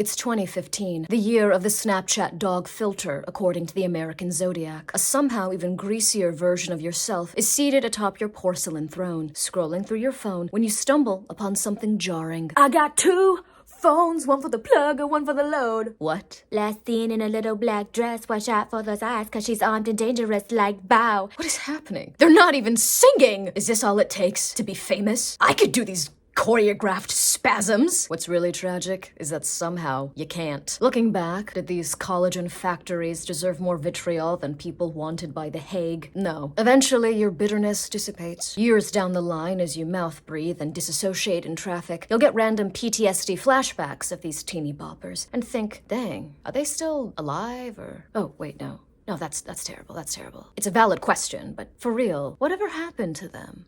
It's 2015, the year of the Snapchat dog filter, according to the American Zodiac. A somehow even greasier version of yourself is seated atop your porcelain throne, scrolling through your phone when you stumble upon something jarring. I got two phones, one for the plug and one for the load. What? Last seen in a little black dress, watch out for those eyes, cause she's armed and dangerous like Bow. What is happening? They're not even singing! Is this all it takes to be famous? I could do these choreographed spasms. What's really tragic is that somehow you can't. Looking back, did these collagen factories deserve more vitriol than people wanted by The Hague? No. Eventually, your bitterness dissipates. Years down the line, as you mouth breathe and disassociate in traffic, you'll get random PTSD flashbacks of these teeny boppers and think, dang, are they still alive or... Oh, wait, no. No, that's terrible, that's terrible. It's a valid question, but for real, whatever happened to them?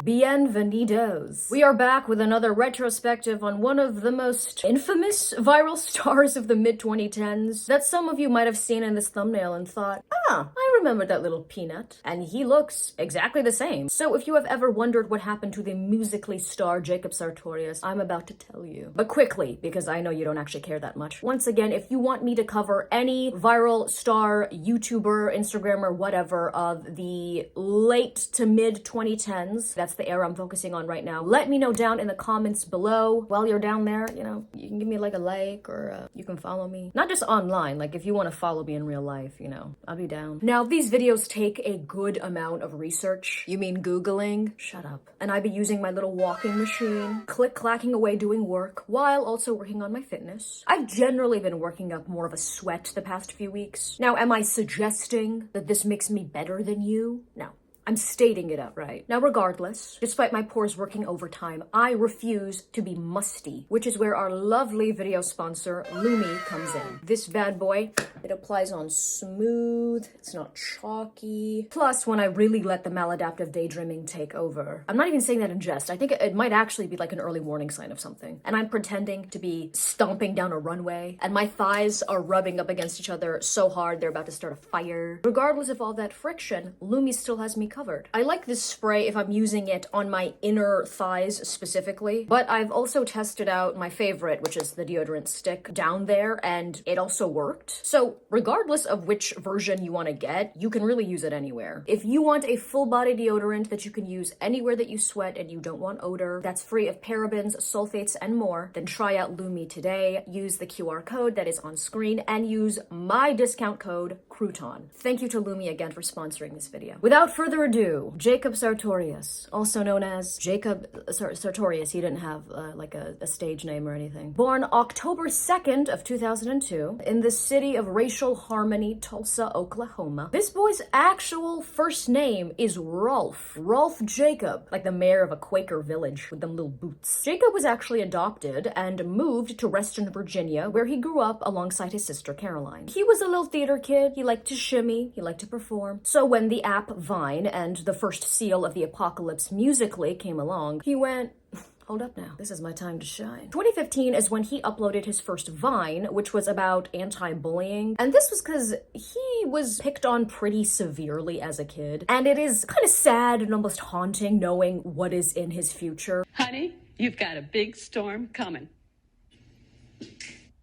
Bienvenidos. We are back with another retrospective on one of the most infamous viral stars of the mid-2010s that some of you might have seen in this thumbnail and thought, I remember that little peanut. And he looks exactly the same. So if you have ever wondered what happened to the musically star Jacob Sartorius, I'm about to tell you. But quickly, because I know you don't actually care that much. Once again, if you want me to cover any viral star, YouTuber, Instagrammer, whatever of the late to mid-2010s, that's the era I'm focusing on right now, let me know down in the comments below. While you're down there, you know, you can give me like a like or you can follow me. Not just online, like if you want to follow me in real life, you know, I'll be down. Now, these videos take a good amount of research. You mean Googling? Shut up. And I be using my little walking machine, click-clacking away doing work, while also working on my fitness. I've generally been working up more of a sweat the past few weeks. Now, am I suggesting that this makes me better than you? No. I'm stating it outright. Now, regardless, despite my pores working overtime, I refuse to be musty, which is where our lovely video sponsor, Lumi, comes in. This bad boy, it applies on smooth, it's not chalky. Plus, when I really let the maladaptive daydreaming take over, I'm not even saying that in jest, I think it might actually be like an early warning sign of something. And I'm pretending to be stomping down a runway, and my thighs are rubbing up against each other so hard they're about to start a fire. Regardless of all that friction, Lumi still has me covered. I like this spray if I'm using it on my inner thighs specifically, but I've also tested out my favorite, which is the deodorant stick, down there, and it also worked. So regardless of which version you want to get, you can really use it anywhere. If you want a full body deodorant that you can use anywhere that you sweat and you don't want odor, that's free of parabens, sulfates, and more, then try out Lumi today. Use the QR code that is on screen and use my discount code, Crouton. Thank you to Lumi again for sponsoring this video. Without further ado, Jacob Sartorius, also known as Jacob Sartorius, he didn't have like a stage name or anything. Born October 2nd of 2002 in the city of racial harmony, Tulsa, Oklahoma. This boy's actual first name is Rolf Jacob, like the mayor of a Quaker village with them little boots. Jacob was actually adopted and moved to Reston, Virginia, where he grew up alongside his sister Caroline. He was a little theater kid. He liked to shimmy, he liked to perform. So when the app Vine and the first seal of the apocalypse musically came along, he went, hold up now, this is my time to shine. 2015 is when he uploaded his first Vine, which was about anti-bullying. And this was because he was picked on pretty severely as a kid. And it is kind of sad and almost haunting knowing what is in his future. Honey, you've got a big storm coming.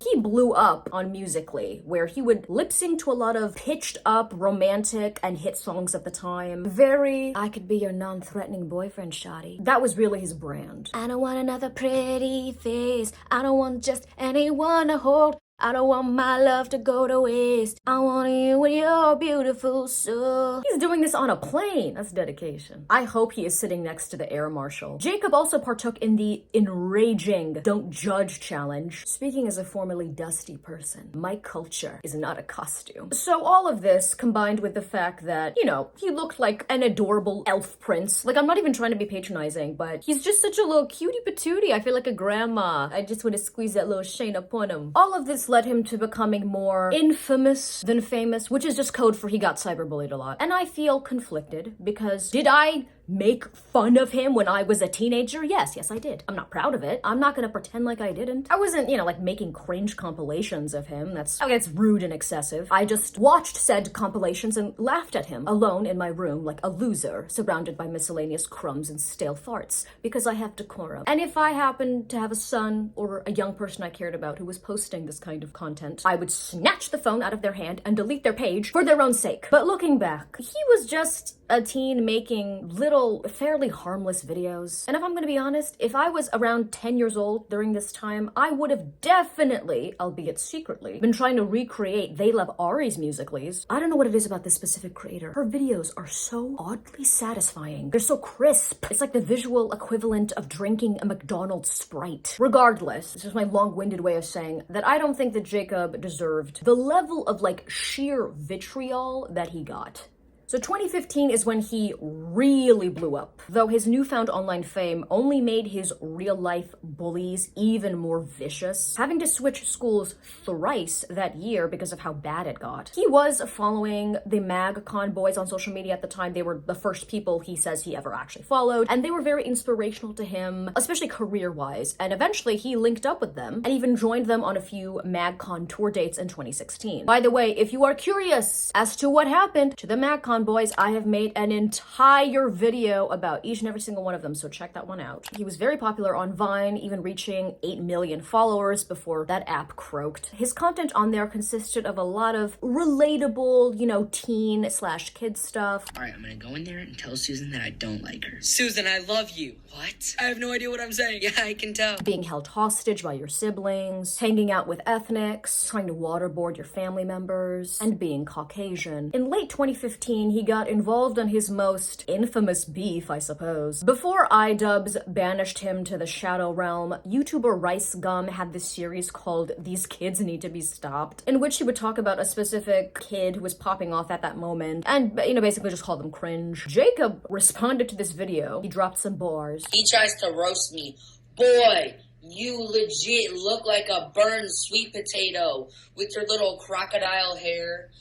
He blew up on Musically, where he would lip sync to a lot of pitched up, romantic, and hit songs at the time. Very, I could be your non-threatening boyfriend, shawty. That was really his brand. I don't want another pretty face. I don't want just anyone to hold. I don't want my love to go to waste. I want you with your beautiful soul. He's doing this on a plane. That's dedication. I hope he is sitting next to the air marshal. Jacob also partook in the enraging Don't Judge challenge. Speaking as a formerly dusty person, my culture is not a costume. So all of this combined with the fact that, you know, he looked like an adorable elf prince. Like, I'm not even trying to be patronizing, but he's just such a little cutie patootie. I feel like a grandma. I just want to squeeze that little shane up on him. All of this led him to becoming more infamous than famous, which is just code for he got cyberbullied a lot. And I feel conflicted because did I make fun of him when I was a teenager? Yes, I did. I'm not proud of it. I'm not gonna pretend like I didn't. I wasn't, like making cringe compilations of him. That's rude and excessive. I just watched said compilations and laughed at him alone in my room like a loser, surrounded by miscellaneous crumbs and stale farts, because I have decorum. And if I happened to have a son or a young person I cared about who was posting this kind of content, I would snatch the phone out of their hand and delete their page for their own sake. But looking back, he was just a teen making little, fairly harmless videos. And if I'm gonna be honest, if I was around 10 years old during this time, I would have definitely, albeit secretly, been trying to recreate They Love Ari's musicallys. I don't know what it is about this specific creator. Her videos are so oddly satisfying. They're so crisp. It's like the visual equivalent of drinking a McDonald's Sprite. Regardless, this is my long-winded way of saying that I don't think that Jacob deserved the level of sheer vitriol that he got. So 2015 is when he really blew up, though his newfound online fame only made his real-life bullies even more vicious, having to switch schools thrice that year because of how bad it got. He was following the MagCon boys on social media at the time. They were the first people he says he ever actually followed, and they were very inspirational to him, especially career-wise, and eventually he linked up with them and even joined them on a few MagCon tour dates in 2016. By the way, if you are curious as to what happened to the MagCon boys, I have made an entire video about each and every single one of them, so check that one out. He was very popular on Vine, even reaching 8 million followers before that app croaked. His content on there consisted of a lot of relatable, teen/kid stuff. All right, I'm gonna go in there and tell Susan that I don't like her. Susan, I love you. What? I have no idea what I'm saying. Yeah, I can tell. Being held hostage by your siblings, hanging out with ethnics, trying to waterboard your family members, and being Caucasian. In late 2015, he got involved in his most infamous beef, I suppose. Before iDubbbz banished him to the shadow realm, YouTuber Rice Gum had this series called These Kids Need to Be Stopped, in which he would talk about a specific kid who was popping off at that moment, and, basically just call them cringe. Jacob responded to this video. He dropped some bars. He tries to roast me. Boy, you legit look like a burned sweet potato with your little crocodile hair.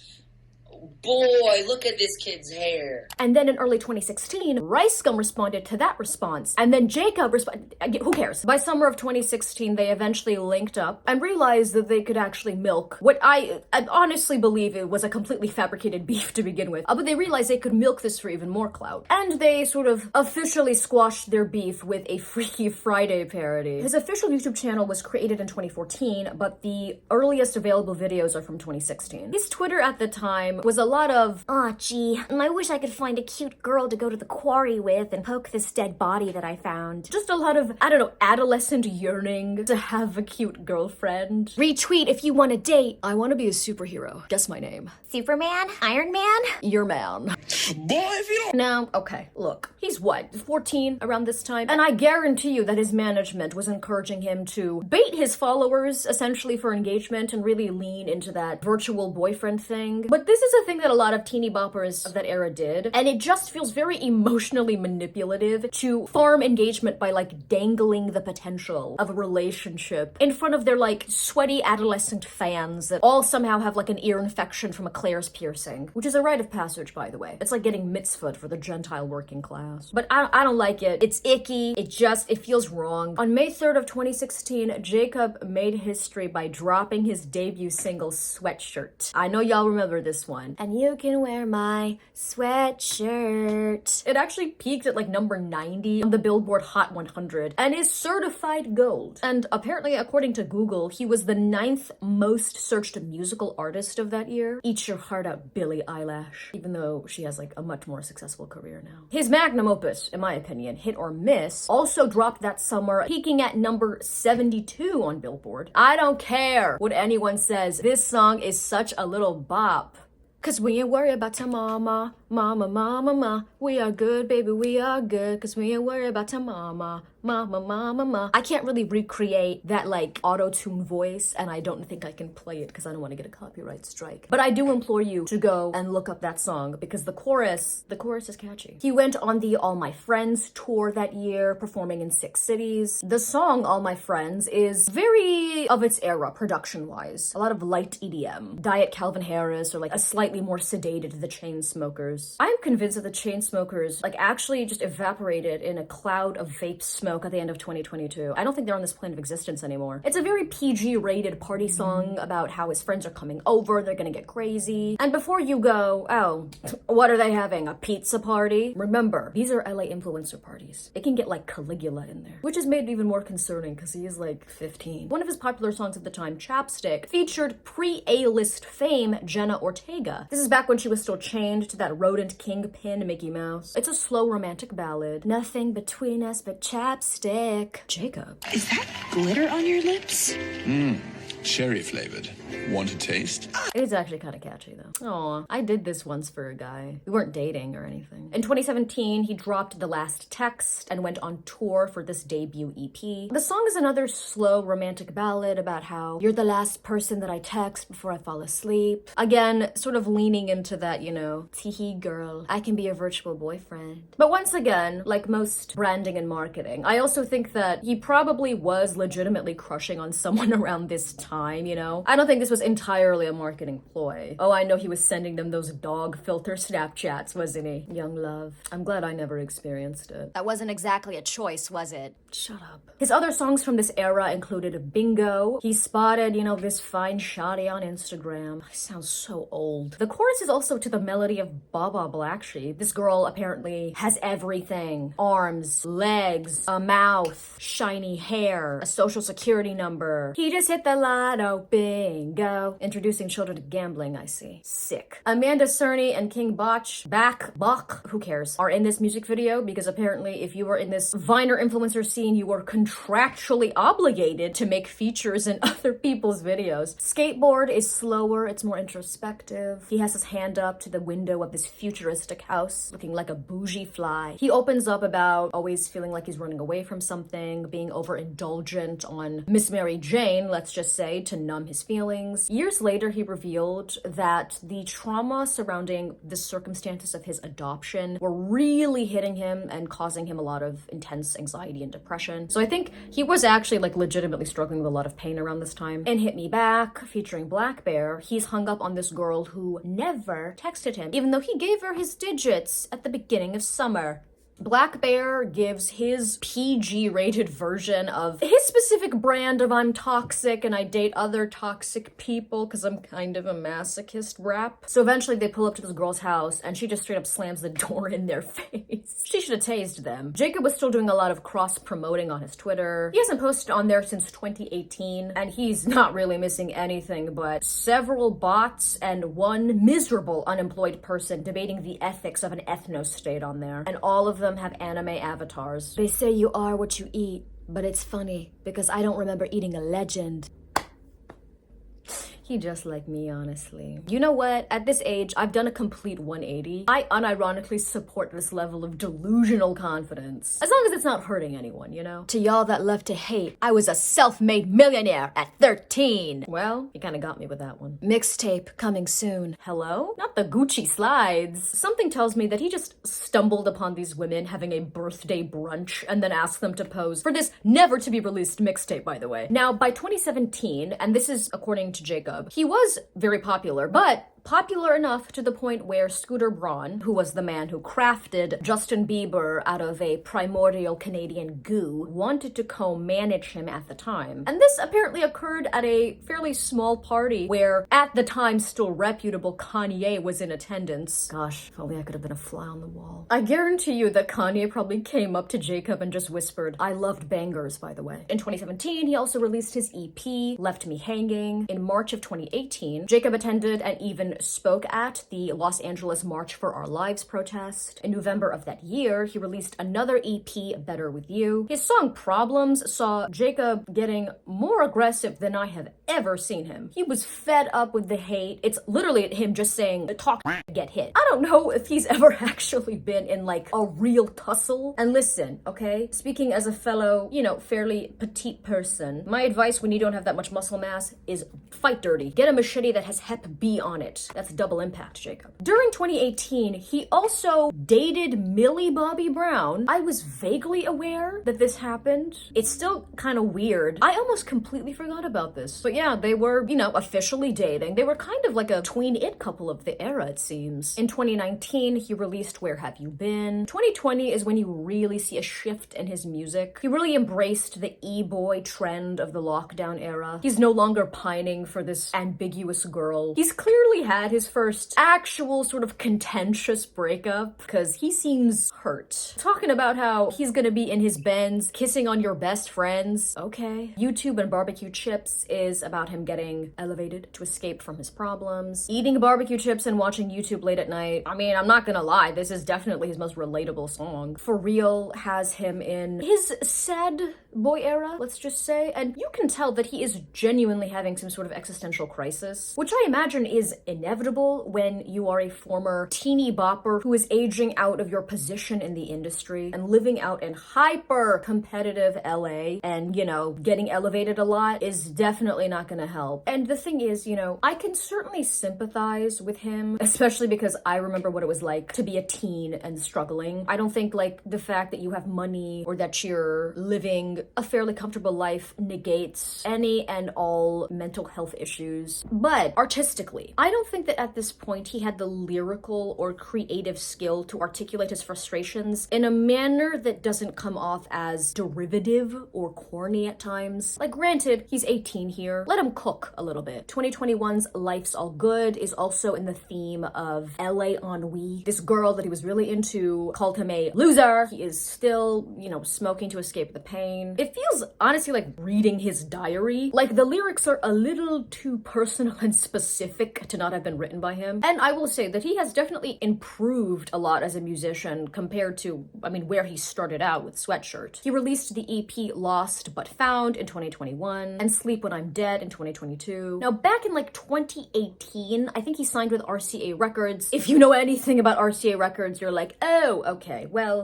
Boy, look at this kid's hair. And then in early 2016, Rice Gum responded to that response. And then Jacob responded. Who cares? By summer of 2016, they eventually linked up and realized that they could actually milk what I honestly believe it was a completely fabricated beef to begin with. But they realized they could milk this for even more clout. And they sort of officially squashed their beef with a Freaky Friday parody. His official YouTube channel was created in 2014, but the earliest available videos are from 2016. His Twitter at the time was a lot of, Aw, gee, I wish I could find a cute girl to go to the quarry with and poke this dead body that I found. just a lot of, adolescent yearning to have a cute girlfriend. Retweet if you want a date. I want to be a superhero. Guess my name. Superman? Iron Man? Your man. Boy, if you don't... Now, okay, look, he's what, 14 around this time? And I guarantee you that his management was encouraging him to bait his followers, essentially, for engagement and really lean into that virtual boyfriend thing. But this is a thing that a lot of teeny boppers of that era did, and it just feels very emotionally manipulative to farm engagement by, dangling the potential of a relationship in front of their, sweaty adolescent fans that all somehow have, an ear infection from a Claire's piercing, which is a rite of passage, by the way. It's like getting mitzvahed for the Gentile working class. But I don't like it. It's icky. It feels wrong. On May 3rd of 2016, Jacob made history by dropping his debut single, Sweatshirt. I know y'all remember this one. And you can wear my sweatshirt. It actually peaked at number 90 on the Billboard Hot 100 and is certified gold. And apparently, according to Google, he was the 9th most searched musical artist of that year. Eat your heart out, Billie Eilish, even though she has a much more successful career now. His magnum opus, in my opinion, Hit or Miss, also dropped that summer, peaking at number 72 on Billboard. I don't care what anyone says, this song is such a little bop. Cause we ain't worried about your mama, mama, mama, mama. We are good, baby, we are good. Cause we ain't worried about your mama, I can't really recreate that like auto-tune voice, and I don't think I can play it because I don't want to get a copyright strike. But I do implore you to go and look up that song because the chorus is catchy. He went on the All My Friends tour that year, performing in 6 cities. The song All My Friends is very of its era production-wise. A lot of light EDM. Diet Calvin Harris, or like a slightly more sedated The Chainsmokers. I'm convinced that the Chainsmokers like actually just evaporated in a cloud of vape smoke at the end of 2022. I don't think they're on this plane of existence anymore. It's a very PG rated party song about how his friends are coming over, they're gonna get crazy. And before you go, oh, what are they having, a pizza party? Remember, these are LA influencer parties. It can get like Caligula in there, which is made even more concerning because he is like 15. One of his popular songs at the time, Chapstick, featured pre-A-list fame Jenna Ortega. This is back when she was still chained to that rodent kingpin Mickey Mouse. It's a slow romantic ballad. Nothing between us but chapstick. Jacob. Is that glitter on your lips? Cherry flavored. Want a taste? It's actually kind of catchy though. Aw, I did this once for a guy. We weren't dating or anything. In 2017, he dropped The Last Text and went on tour for this debut EP. The song is another slow romantic ballad about how you're the last person that I text before I fall asleep. Again, sort of leaning into that, you know, teehee girl, I can be your virtual boyfriend. But once again, like most branding and marketing, I also think that he probably was legitimately crushing on someone around this time, you know? I don't think this was entirely a marketing ploy. Oh, I know he was sending them those dog filter Snapchats, wasn't he? Young love. I'm glad I never experienced it. That wasn't exactly a choice, was it? Shut up. His other songs from this era included Bingo. He spotted, you know, this fine shawty on Instagram. I sound so old. The chorus is also to the melody of Baba Black Sheep. This girl apparently has everything. Arms, legs, a mouth, shiny hair, a social security number. He just hit the lotto, bingo. Introducing children to gambling, I see. Sick. Amanda Cerny and King Bach, who cares, are in this music video because apparently if you were in this Viner influencer scene, you were contractually obligated to make features in other people's videos. Skateboard is slower, it's more introspective. He has his hand up to the window of this futuristic house, looking like a bougie fly. He opens up about always feeling like he's running away from something, being overindulgent on Miss Mary Jane, let's just say, to numb his feelings. Years later, he revealed that the trauma surrounding the circumstances of his adoption were really hitting him and causing him a lot of intense anxiety and depression. So I think he was actually like legitimately struggling with a lot of pain around this time. In Hit Me Back, featuring Black Bear, he's hung up on this girl who never texted him, even though he gave her his digits at the beginning of summer. Black Bear gives his PG-rated version of his specific brand of I'm toxic and I date other toxic people because I'm kind of a masochist rap. So eventually they pull up to this girl's house and she just straight up slams the door in their face. She should have tased them. Jacob was still doing a lot of cross-promoting on his Twitter. He hasn't posted on there since 2018 and he's not really missing anything but several bots and one miserable unemployed person debating the ethics of an ethno-state on there. And all of them have anime avatars. They say you are what you eat, but it's funny because I don't remember eating a legend. He just like me, honestly. You know what? At this age, I've done a complete 180. I unironically support this level of delusional confidence. As long as it's not hurting anyone, you know? To y'all that love to hate, I was a self-made millionaire at 13. Well, you kinda got me with that one. Mixtape coming soon. Hello? Not the Gucci slides. Something tells me that he just stumbled upon these women having a birthday brunch and then asked them to pose for this never-to-be-released mixtape, by the way. Now, by 2017, and this is according to Jacob, he was very popular, but popular enough to the point where Scooter Braun, who was the man who crafted Justin Bieber out of a primordial Canadian goo, wanted to co-manage him at the time. And this apparently occurred at a fairly small party where, at the time, still reputable Kanye was in attendance. Gosh, if only I could have been a fly on the wall. I guarantee you that Kanye probably came up to Jacob and just whispered, I loved bangers, by the way. In 2017, he also released his EP, Left Me Hanging. In March of 2018, Jacob attended an even even spoke at the Los Angeles March for Our Lives protest. In November of that year, he released another EP, Better With You. His song Problems saw Jacob getting more aggressive than I have ever seen him. He was fed up with the hate. It's literally him just saying, talk, get hit. I don't know if he's ever actually been in like a real tussle. And listen, okay, speaking as a fellow, fairly petite person, my advice when you don't have that much muscle mass is fight dirty. Get a machete that has Hep B on it. That's double impact, Jacob. During 2018, he also dated Millie Bobby Brown. I was vaguely aware that this happened. It's still kind of weird. I almost completely forgot about this. But yeah, they were, officially dating. They were kind of like a tween it couple of the era, it seems. In 2019, he released Where Have You Been? 2020 is when you really see a shift in his music. He really embraced the e-boy trend of the lockdown era. He's no longer pining for this ambiguous girl. He's clearly had his first actual sort of contentious breakup because he seems hurt. Talking about how he's gonna be in his Benz kissing on your best friends. Okay. YouTube and barbecue chips is about him getting elevated to escape from his problems. Eating barbecue chips and watching YouTube late at night. I mean, I'm not gonna lie, this is definitely his most relatable song. For Real has him in his sad boy era, let's just say, and you can tell that he is genuinely having some sort of existential crisis, which I imagine is inevitable when you are a former teeny bopper who is aging out of your position in the industry and living out in hyper competitive LA and, getting elevated a lot is definitely not gonna help. And the thing is, I can certainly sympathize with him, especially because I remember what it was like to be a teen and struggling. I don't think like the fact that you have money or that you're living a fairly comfortable life negates any and all mental health issues. But artistically, I don't think that at this point he had the lyrical or creative skill to articulate his frustrations in a manner that doesn't come off as derivative or corny at times. Like, granted, he's 18 here. Let him cook a little bit. 2021's Life's All Good is also in the theme of LA ennui. This girl that he was really into called him a loser. He is still, smoking to escape the pain. It feels honestly like reading his diary. Like, the lyrics are a little too personal and specific to not have been written by him. And I will say that he has definitely improved a lot as a musician compared to, where he started out with Sweatshirt. He released the EP Lost But Found in 2021 and Sleep When I'm Dead in 2022. Now, back in 2018, I think he signed with RCA Records. If you know anything about RCA Records, you're like, oh, okay, well,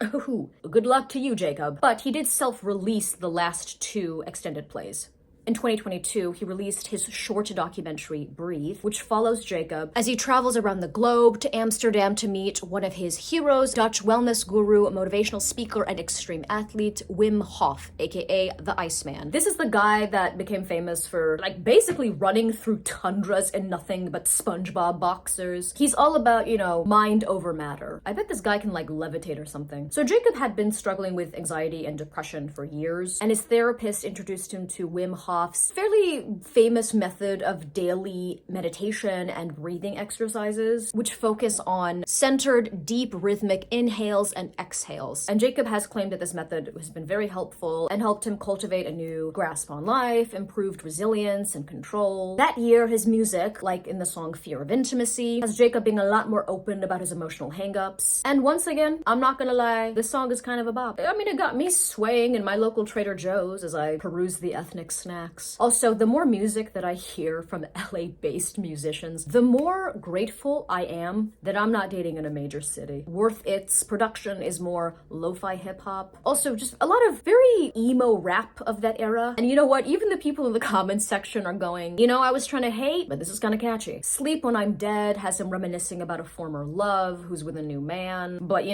good luck to you, Jacob. But he did self-release the last 2 extended plays. In 2022, he released his short documentary, Breathe, which follows Jacob as he travels around the globe to Amsterdam to meet one of his heroes, Dutch wellness guru, motivational speaker, and extreme athlete, Wim Hof, aka the Iceman. This is the guy that became famous for, basically running through tundras in nothing but SpongeBob boxers. He's all about, mind over matter. I bet this guy can, levitate or something. So Jacob had been struggling with anxiety and depression for years, and his therapist introduced him to Wim Hof's fairly famous method of daily meditation and breathing exercises, which focus on centered, deep, rhythmic inhales and exhales. And Jacob has claimed that this method has been very helpful and helped him cultivate a new grasp on life, improved resilience and control. That year, his music, like in the song Fear of Intimacy, has Jacob being a lot more open about his emotional hangups. And once again, I'm not gonna lie, this song is kind of a bop. It got me swaying in my local Trader Joe's as I peruse the ethnic snacks. Also, the more music that I hear from LA-based musicians, the more grateful I am that I'm not dating in a major city. Worth It's production is more lo-fi hip-hop. Also, just a lot of very emo rap of that era. And you know what? Even the people in the comments section are going, I was trying to hate, but this is kind of catchy. Sleep When I'm Dead has him reminiscing about a former love who's with a new man. But,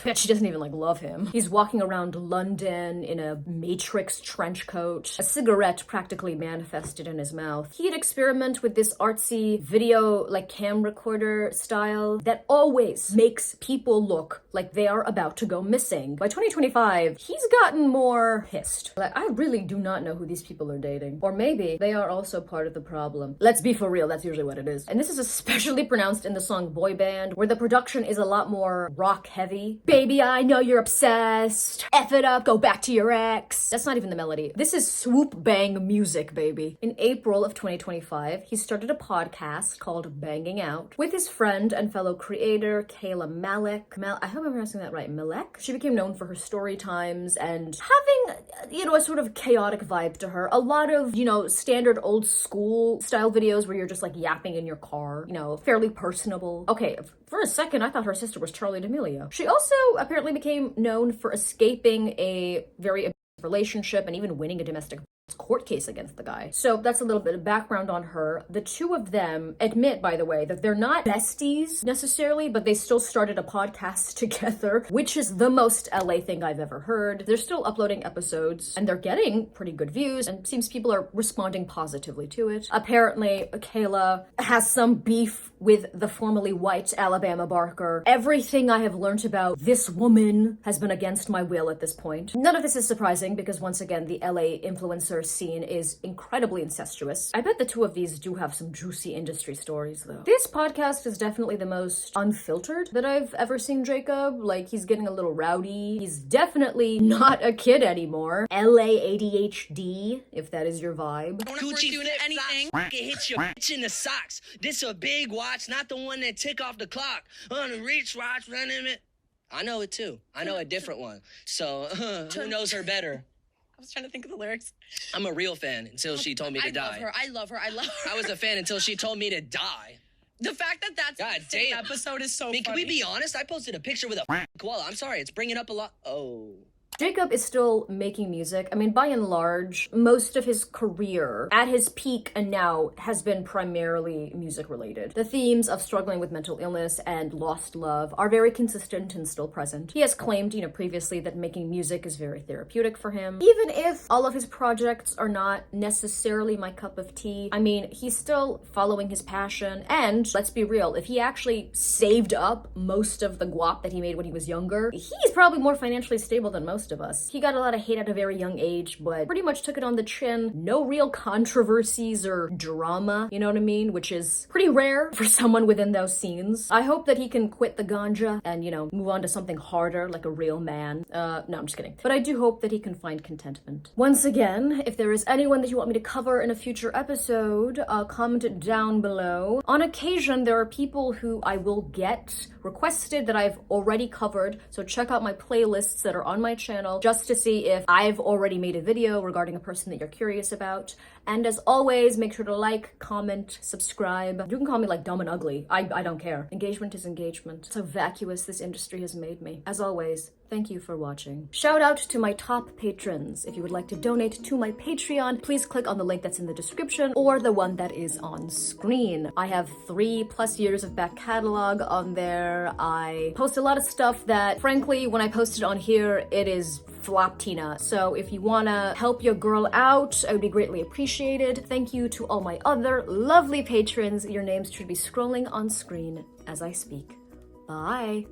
bet she doesn't even, love him. He's walking around London in a Matrix trench coat, a cigarette practically manifested in his mouth. He'd experiment with this artsy video, cam recorder style that always makes people look like they are about to go missing. By 2025, he's gotten more pissed. I really do not know who these people are dating. Or maybe they are also part of the problem. Let's be for real, that's usually what it is. And this is especially pronounced in the song Boy Band, where the production is a lot more rock heavy. Baby, I know you're obsessed. F it up, go back to your ex. That's not even the melody. This is swoop bang making music, baby. In April of 2025, he started a podcast called Banging Out with his friend and fellow creator, Kayla Malek. I hope I'm pronouncing that right, Malek? She became known for her story times and having, a sort of chaotic vibe to her. A lot of, standard old school style videos where you're just like yapping in your car, fairly personable. Okay, for a second, I thought her sister was Charlie D'Amelio. She also apparently became known for escaping a very abusive relationship and even winning a domestic court case against the guy. So that's a little bit of background on her. The two of them admit, by the way, that they're not besties necessarily, but they still started a podcast together, which is the most LA thing I've ever heard. They're still uploading episodes and they're getting pretty good views and seems people are responding positively to it. Apparently, Kayla has some beef with the formerly white Alabama barker. Everything I have learned about this woman has been against my will at this point. None of this is surprising because once again, the LA influencer scene is incredibly incestuous. I bet the two of these do have some juicy industry stories though. This podcast is definitely the most unfiltered that I've ever seen Jacob. Like, he's getting a little rowdy. He's definitely not a kid anymore. LA ADHD, if that is your vibe. Gucci doing anything, it hits your bitch in the socks. This a big watch, not the one that tick off the clock. On the reach watch, running it. I know it too. I know a different one. So, who knows her better? I was trying to think of the lyrics. I'm a real fan until she told me to die. I love her. I was a fan until she told me to die. The fact that that's God the same damn. episode is so funny. Can we be honest? I posted a picture with a koala. I'm sorry, it's bringing up a lot. Oh. Jacob is still making music. I mean, by and large, most of his career at his peak and now has been primarily music related. The themes of struggling with mental illness and lost love are very consistent and still present. He has claimed, previously that making music is very therapeutic for him. Even if all of his projects are not necessarily my cup of tea, I mean, he's still following his passion. And let's be real, if he actually saved up most of the guap that he made when he was younger, he's probably more financially stable than most of us. He got a lot of hate at a very young age, but pretty much took it on the chin. No real controversies or drama, you know what I mean? Which is pretty rare for someone within those scenes. I hope that he can quit the ganja and, move on to something harder like a real man. No, I'm just kidding. But I do hope that he can find contentment. Once again, if there is anyone that you want me to cover in a future episode, comment down below. On occasion, there are people who I will get requested that I've already covered, so check out my playlists that are on my channel just to see if I've already made a video regarding a person that you're curious about. And as always, make sure to like, comment, subscribe. You can call me like dumb and ugly. I don't care. Engagement is engagement. It's how vacuous this industry has made me. As always, thank you for watching. Shout out to my top patrons. If you would like to donate to my Patreon, please click on the link that's in the description or the one that is on screen. I have 3+ years of back catalog on there. I post a lot of stuff that, frankly, when I post it on here, it is flop-tina. So if you wanna help your girl out, I would be greatly appreciated. Thank you to all my other lovely patrons. Your names should be scrolling on screen as I speak. Bye.